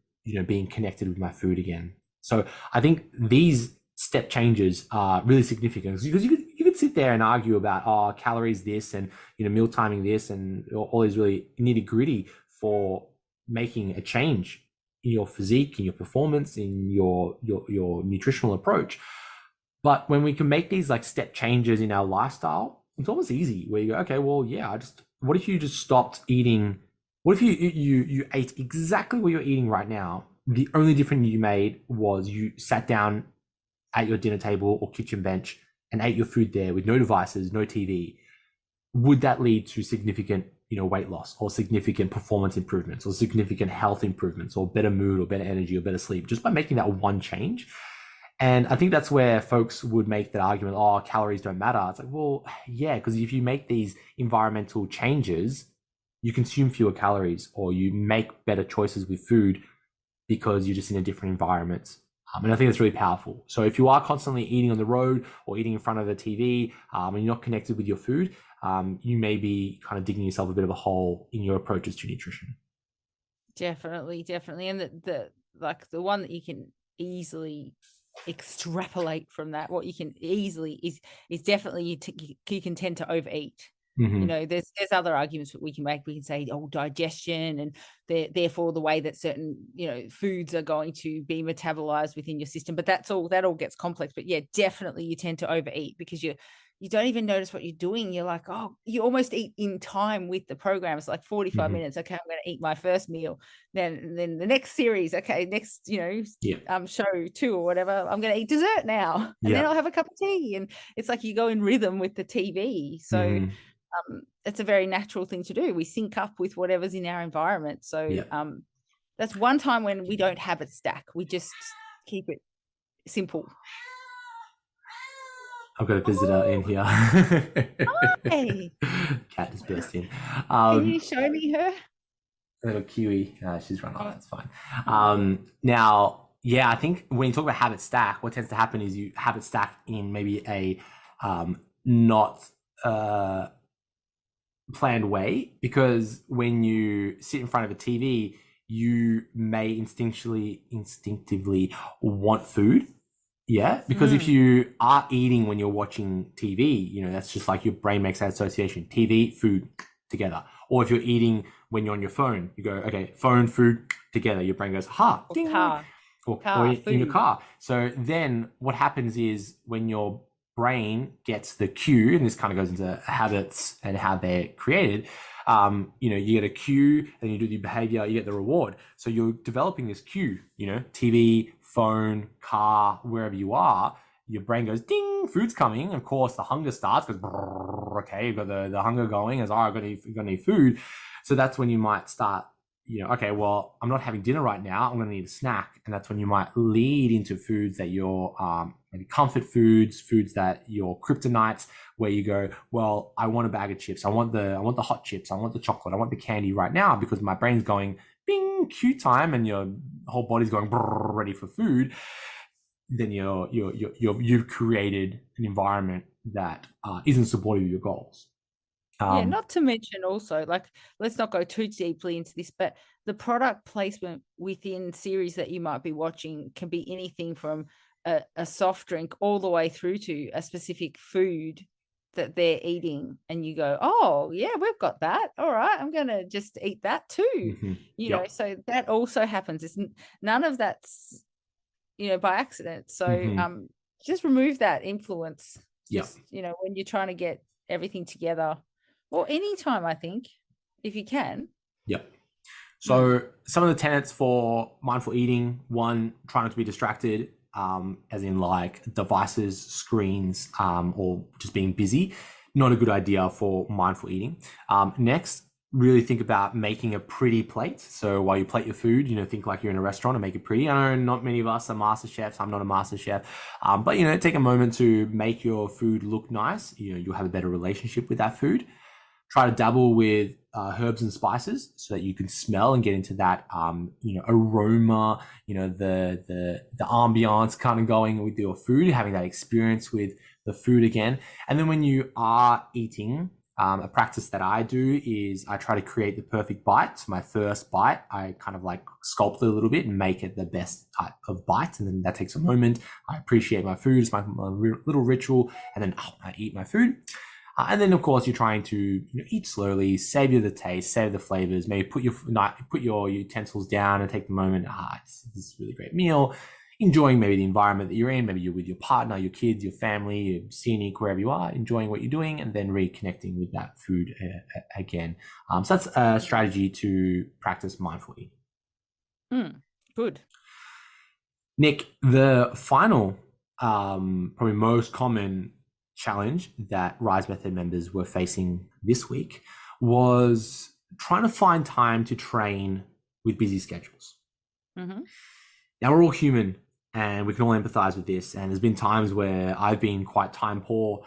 being connected with my food again. So I think these step changes are really significant, because you could sit there and argue about calories this, and meal timing this, and all these really nitty gritty for making a change in your physique, in your performance, in your nutritional approach. But when we can make these like step changes in our lifestyle, it's almost easy, where you go, okay, well, yeah, what if you just stopped eating? What if you ate exactly what you're eating right now? The only difference you made was you sat down at your dinner table or kitchen bench and ate your food there with no devices, no TV. Would that lead to significant, weight loss, or significant performance improvements, or significant health improvements, or better mood, or better energy, or better sleep, just by making that one change? And I think that's where folks would make that argument, calories don't matter. It's like, well, yeah, because if you make these environmental changes, you consume fewer calories, or you make better choices with food because you're just in a different environment. And I think that's really powerful. So if you are constantly eating on the road, or eating in front of the TV, and you're not connected with your food, you may be kind of digging yourself a bit of a hole in your approaches to nutrition. Definitely, definitely. And the like the one that you can easily extrapolate from that, what you can easily is definitely you can tend to overeat. You Hmm. know, there's other arguments that we can make. We can say, oh, digestion, and therefore the way that certain, you know, foods are going to be metabolized within your system. But that all gets complex. But yeah, definitely you tend to overeat because you don't even notice what you're doing. You're like, oh, you almost eat in time with the program. It's like 45 Hmm. minutes. Okay, I'm going to eat my first meal. Then the next series, okay, next, you know, Yeah. show 2 or whatever, I'm going to eat dessert now, and then Yeah. I'll have a cup of tea. And it's like you go in rhythm with the TV. So Hmm. it's a very natural thing to do. We sync up with whatever's in our environment. So Yeah. that's one time when we don't have it stack. We just keep it simple. I've got a visitor in Oh, here. hey, Cat just burst in. can you Um, show me her? Little Kiwi. She's run off. Oh, That's fine. oh. Now, yeah, I think when you talk about habit stack, what tends to happen is you habit stack in maybe a not uh, planned way, because when you sit in front of a TV, you may instinctively want food. Yeah, because if Mm, you are eating when you're watching TV, you know, that's just like your brain makes that association. TV, food together. Or if you're eating when you're on your phone, you go, okay, phone, food together. Your brain goes, ha, or ding, or car, in your food. car. So then what happens is when your brain gets the cue, and this kind of goes into habits and how they're created, you know, you get a cue and you do the behavior, you get the reward. So you're developing this cue, you know, TV, phone, car, wherever you are, your brain goes, ding, food's coming. Of course, the hunger starts because, okay, you've got the hunger going as, oh, I've got to need food. So that's when you might start, you know, okay, well, I'm not having dinner right now. I'm going to need a snack. And that's when you might lead into foods that you're maybe comfort foods, foods that you're kryptonites, where you go, well, I want a bag of chips. I want the hot chips. I want the chocolate. I want the candy right now, because my brain's going, bing, cue time, and your whole body's going ready for food. Then you've created an environment that isn't supportive of your goals. Yeah, Um, not to mention also, like, let's not go too deeply into this, but the product placement within series that you might be watching can be anything from a soft drink all the way through to a specific food that they're eating. And you go, oh, yeah, we've got that. All right, I'm going to just eat that too. mhm. You know, Yep. so that also happens. It's none of that's, you know, by accident. So Hmm. just remove that influence. Yep. Just, you know, when you're trying to get everything together, or anytime, I think, if you can. Yep. Mm. So some of the tenets for mindful eating: one, try not to be distracted, as in like devices, screens, or just being busy. Not a good idea for mindful eating. Next, really think about making a pretty plate. So while you plate your food, you know, think like you're in a restaurant and make it pretty. I know not many of us are master chefs. I'm not a master chef, but you know, take a moment to make your food look nice. You know, you'll have a better relationship with that food. Try to dabble with herbs and spices so that you can smell and get into that you know, aroma, you know, the ambiance kind of going with your food, having that experience with the food again. And then when you are eating, a practice that I do is I try to create the perfect bite. So my first bite, I kind of like sculpt it a little bit and make it the best type of bite. And then that takes a moment. I appreciate my food. It's my little ritual. And then I eat my food. And then, of course, you're trying to, you know, eat slowly, savor the taste, savor the flavors. Maybe put your utensils down and take the moment. This is a really great meal. Enjoying maybe the environment that you're in. Maybe you're with your partner, your kids, your family, your scenic, wherever you are. Enjoying what you're doing, and then reconnecting with that food again. So that's a strategy to practice mindful eating. Mm. Good. Nick, the final, probably most common challenge that Rise Method members were facing this week was trying to find time to train with busy schedules. Mm-hmm. Now, we're all human and we can all empathize with this. And there's been times where I've been quite time poor,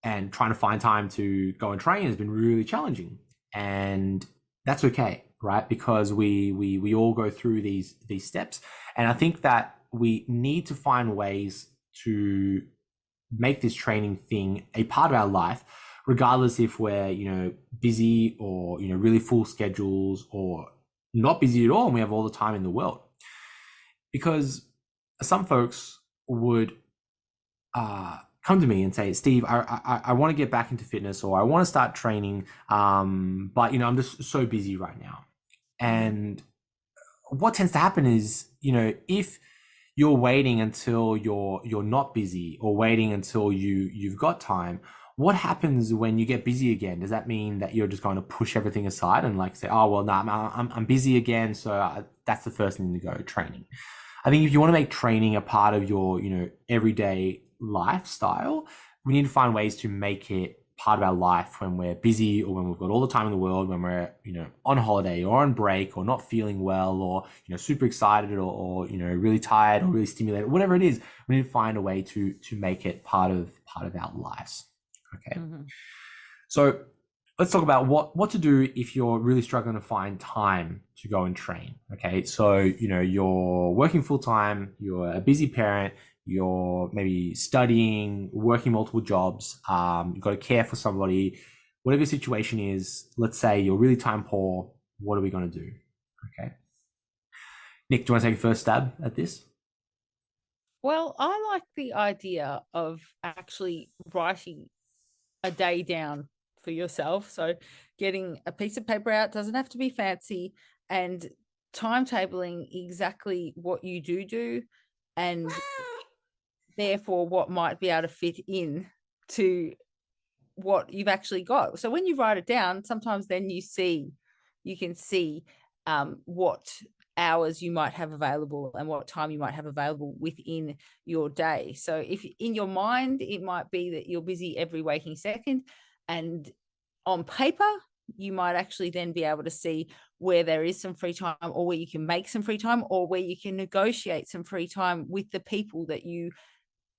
and trying to find time to go and train has been really challenging. And that's okay, right? Because we all go through these steps. And I think that we need to find ways to make this training thing a part of our life, regardless if we're, you know, busy or, you know, really full schedules, or not busy at all and we have all the time in the world. Because some folks would come to me and say, Steve, I want to get back into fitness, or I want to start training, but I'm just so busy right now. And what tends to happen is, if you're waiting until you're not busy, or waiting until you've got time, what happens when you get busy again? Does that mean that you're just going to push everything aside and like say, oh well, no, I'm busy again, so that's the first thing to go, training? I think if you want to make training a part of your everyday lifestyle, we need to find ways to make it part of our life when we're busy, or when we've got all the time in the world, when we're on holiday or on break, or not feeling well, or super excited, or really tired or really stimulated, whatever it is. We need to find a way to make it part of our lives. Okay. So let's talk about what to do if you're really struggling to find time to go and train. Okay, so you're working full time, you're a busy parent, you're maybe studying, working multiple jobs, you've got to care for somebody, whatever your situation is. Let's say you're really time poor. What are we going to do? Okay, Nick, do you want to take a first stab at this? Well, I like the idea of actually writing a day down for yourself. So getting a piece of paper out, doesn't have to be fancy, and timetabling exactly what you do, and therefore what might be able to fit in to what you've actually got. So when you write it down, sometimes then you can see what hours you might have available and what time you might have available within your day. So if in your mind, it might be that you're busy every waking second, and on paper, you might actually then be able to see where there is some free time, or where you can make some free time, or where you can negotiate some free time with the people that you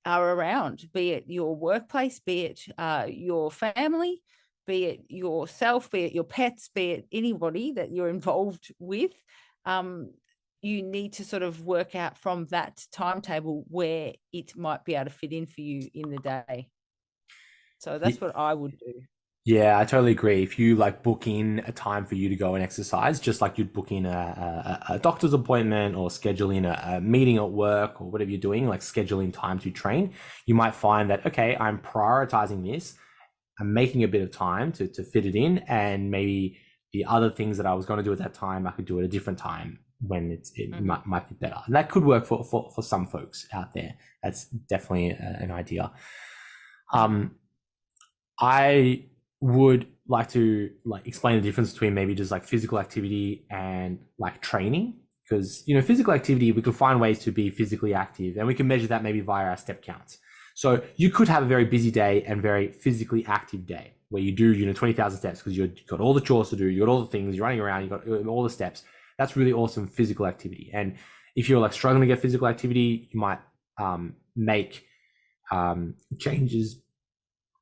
are around, be it your workplace, be it your family, be it yourself, be it your pets, be it anybody that you're involved with. You need to sort of work out from that timetable where it might be able to fit in for you in the day. So that's what I would do. Yeah, I totally agree. If you like book in a time for you to go and exercise, just like you'd book in a doctor's appointment, or schedule in a meeting at work, or whatever you're doing, like scheduling time to train, you might find that, okay, I'm prioritizing this. I'm making a bit of time to fit it in, and maybe the other things that I was going to do at that time, I could do at a different time when might be better. And that could work for some folks out there. That's definitely an idea. I would like to explain the difference between maybe just like physical activity and like training, because physical activity, we can find ways to be physically active, and we can measure that maybe via our step counts. So you could have a very busy day and very physically active day where you do 20,000 steps because you've got all the chores to do, you got all the things, you're running around, you got all the steps. That's really awesome physical activity. And if you're like struggling to get physical activity, you might make changes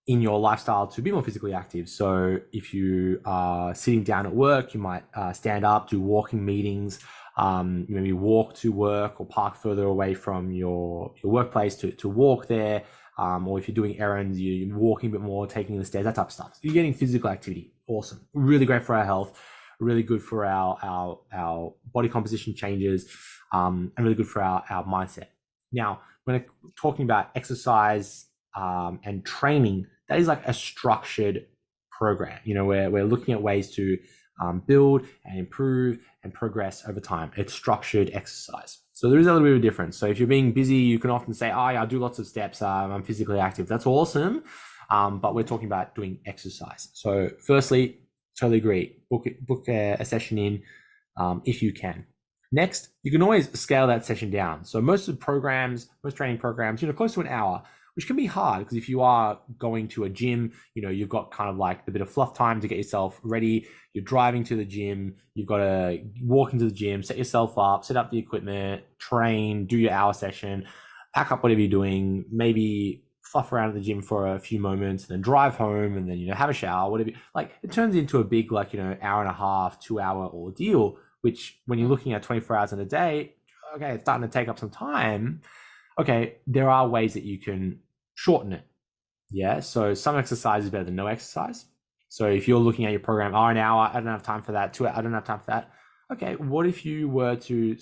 in your lifestyle to be more physically active. So if you are sitting down at work, you might stand up, do walking meetings, maybe walk to work, or park further away from your workplace to walk there. Or if you're doing errands, you're walking a bit more, taking the stairs, that type of stuff. So you're getting physical activity. Awesome. Really great for our health, really good for our body composition changes, and really good for our mindset. Now, when talking about exercise and training, that is like a structured program. We're looking at ways to build and improve and progress over time. It's structured exercise. So there is a little bit of a difference. So if you're being busy, you can often say, oh, yeah, I do lots of steps. I'm physically active. That's awesome. But we're talking about doing exercise. So firstly, totally agree. Book a session in if you can. Next, you can always scale that session down. So most training programs, close to an hour, which can be hard because if you are going to a gym, you've got kind of like a bit of fluff time to get yourself ready. You're driving to the gym, you've got to walk into the gym, set yourself up, set up the equipment, train, do your hour session, pack up whatever you're doing, maybe fluff around at the gym for a few moments, and then drive home, and then have a shower, whatever. Like it turns into a big hour and a half, 2 hour ordeal, which when you're looking at 24 hours in a day, okay, it's starting to take up some time. Okay, there are ways that you can shorten it. Yeah, so some exercise is better than no exercise. So if you're looking at your program, an hour, I don't have time for that. 2 hours, I don't have time for that. okay, what if you were to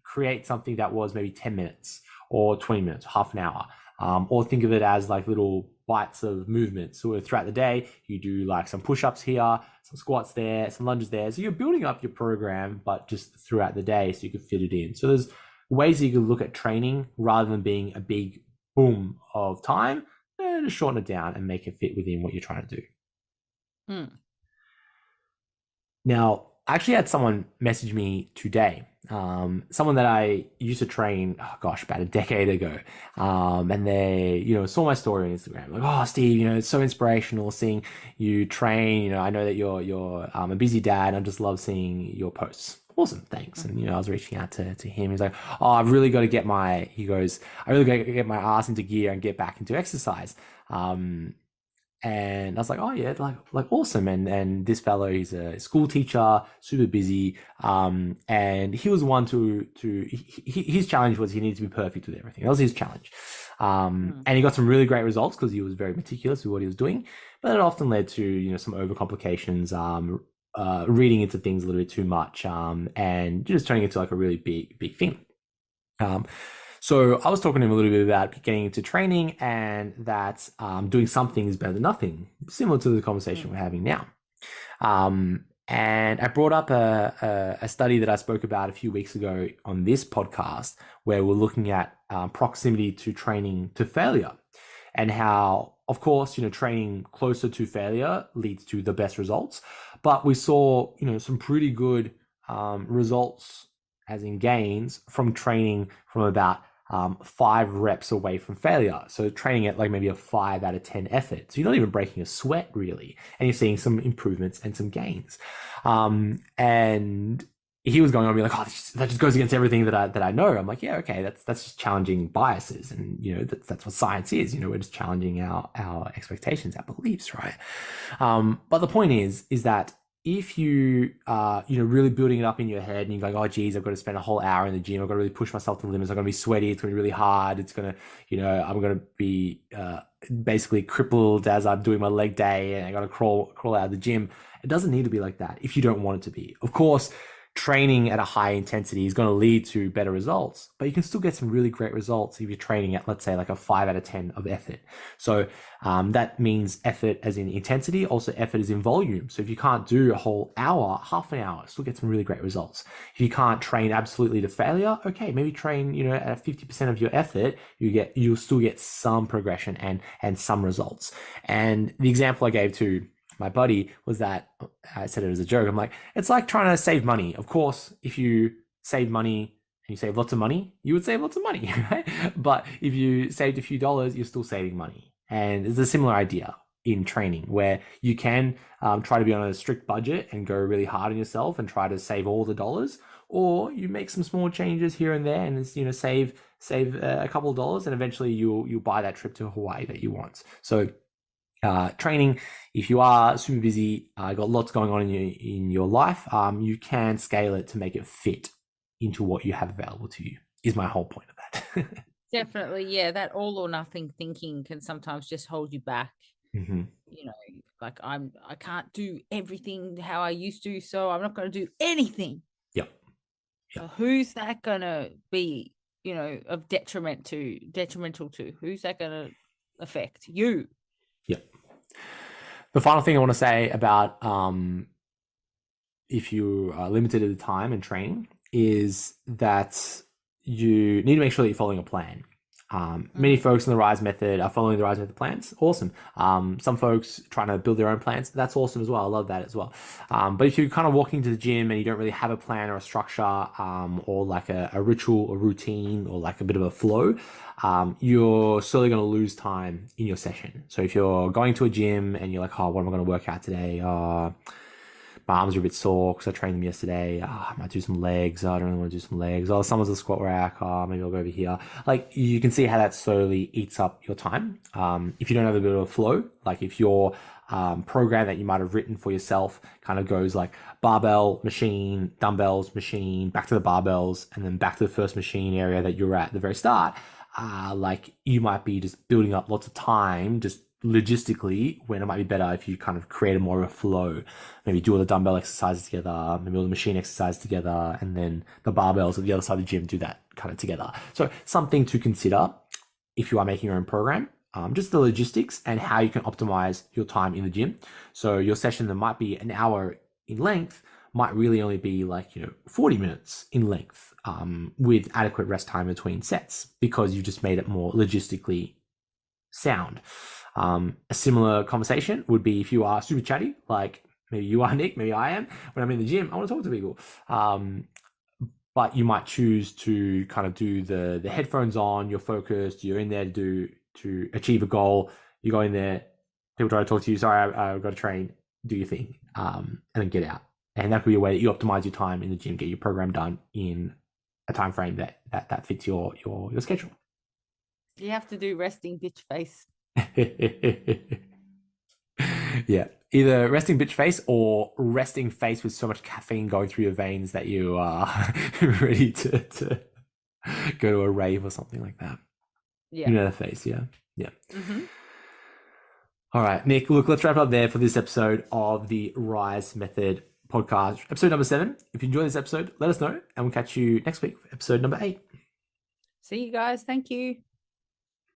create something that was maybe 10 minutes or 20 minutes, half an hour? Or think of it as like little bites of movement. So throughout the day, you do like some push-ups here, some squats there, some lunges there. So you're building up your program, but just throughout the day so you can fit it in. So there's ways that you can look at training rather than being a big boom of time, just shorten it down and make it fit within what you're trying to do. Mm. Now, I actually had someone message me today, someone that I used to train, oh gosh, about a decade ago. And they, saw my story on Instagram, like, oh, Steve, it's so inspirational seeing you train. I know that you're a busy dad. I just love seeing your posts. Awesome, thanks. And I was reaching out to him. He's like, oh, I've really got to get I really got to get my ass into gear and get back into exercise. And I was like, oh yeah, like awesome. And this fellow, he's a school teacher, super busy. And he was one his challenge was he needed to be perfect with everything. That was his challenge. And he got some really great results because he was very meticulous with what he was doing, but it often led to, some overcomplications, reading into things a little bit too much, and just turning into like a really big thing. So I was talking to him a little bit about getting into training and that doing something is better than nothing, similar to the conversation we're having now. And I brought up a study that I spoke about a few weeks ago on this podcast, where we're looking at proximity to training to failure, and how, of course, training closer to failure leads to the best results. But we saw, some pretty good results, as in gains, from training from about 5 reps away from failure. So training at like maybe a 5 out of 10 effort. So you're not even breaking a sweat really. And you're seeing some improvements and some gains. And he was going on being like, oh, that just goes against everything that I know. I'm like, yeah, okay, that's just challenging biases. And, that's what science is. We're just challenging our expectations, our beliefs, right? But the point is that if you are, really building it up in your head and you're like, oh, geez, I've got to spend a whole hour in the gym. I've got to really push myself to the limits. I'm going to be sweaty. It's going to be really hard. It's going to, I'm going to be basically crippled as I'm doing my leg day and I got to crawl out of the gym. It doesn't need to be like that if you don't want it to be. Of course, training at a high intensity is going to lead to better results, but you can still get some really great results if you're training at, let's say, like a 5 out of 10 of effort. So that means effort as in intensity, also effort is in volume. So if you can't do a whole hour, half an hour, still get some really great results. If you can't train absolutely to failure, okay, maybe train, at 50% of your effort, you'll still get some progression and some results. And the example I gave to my buddy was that I said it as a joke. I'm like, it's like trying to save money. Of course, if you save money and you save lots of money, you would save lots of money, right? But if you saved a few dollars, you're still saving money. And it's a similar idea in training where you can try to be on a strict budget and go really hard on yourself and try to save all the dollars, or you make some small changes here and there and save a couple of dollars, and eventually you'll buy that trip to Hawaii that you want. So training, if you are super busy, got lots going on in your life, you can scale it to make it fit into what you have available to you, is my whole point of that. Definitely. Yeah. That all or nothing thinking can sometimes just hold you back. Mm-hmm. Like I can't do everything how I used to, so I'm not going to do anything. Yep. So who's that going to be, of detrimental to? Who's that going to affect? You. Yep. The final thing I want to say about if you are limited at the time and training is that you need to make sure that you're following a plan. Many folks in the RISE method are following the RISE method plans. Awesome. Some folks trying to build their own plans. That's awesome as well. I love that as well. But if you're kind of walking to the gym and you don't really have a plan or a structure, or like a ritual or routine or like a bit of a flow, you're slowly going to lose time in your session. So if you're going to a gym and you're like, oh, what am I going to work out today? My arms are a bit sore because I trained them yesterday. I might do some legs. I don't really want to do some legs. Someone's a squat rack. Maybe I'll go over here. Like, you can see how that slowly eats up your time. If you don't have a bit of a flow, like if your program that you might have written for yourself kind of goes like barbell, machine, dumbbells, machine, back to the barbells, and then back to the first machine area that you're at the very start, like you might be just building up lots of time, just logistically when it might be better if you kind of create a more of a flow. Maybe do all the dumbbell exercises together, maybe all the machine exercises together, and then the barbells at the other side of the gym do that kind of together. So something to consider if you are making your own program. Just the logistics and how you can optimize your time in the gym. So your session that might be an hour in length might really only be like 40 minutes in length, with adequate rest time between sets, because you just made it more logistically sound. A similar conversation would be if you are super chatty, like maybe you are, Nick, maybe I am. When I'm in the gym, I want to talk to people. But you might choose to kind of do the headphones on, you're focused, you're in there to achieve a goal. You go in there, people try to talk to you, sorry, I've got to train, do your thing, and then get out. And that could be a way that you optimize your time in the gym, get your program done in a time frame that fits your schedule. You have to do resting bitch face. Yeah, either resting bitch face or resting face with so much caffeine going through your veins that you are ready to go to a rave or something like that. Yeah. You know the face, yeah. All right, Nick, look, let's wrap up there for this episode of the Rise Method podcast, episode number 7. If you enjoyed this episode, let us know, and we'll catch you next week for episode number 8. See you guys. Thank you.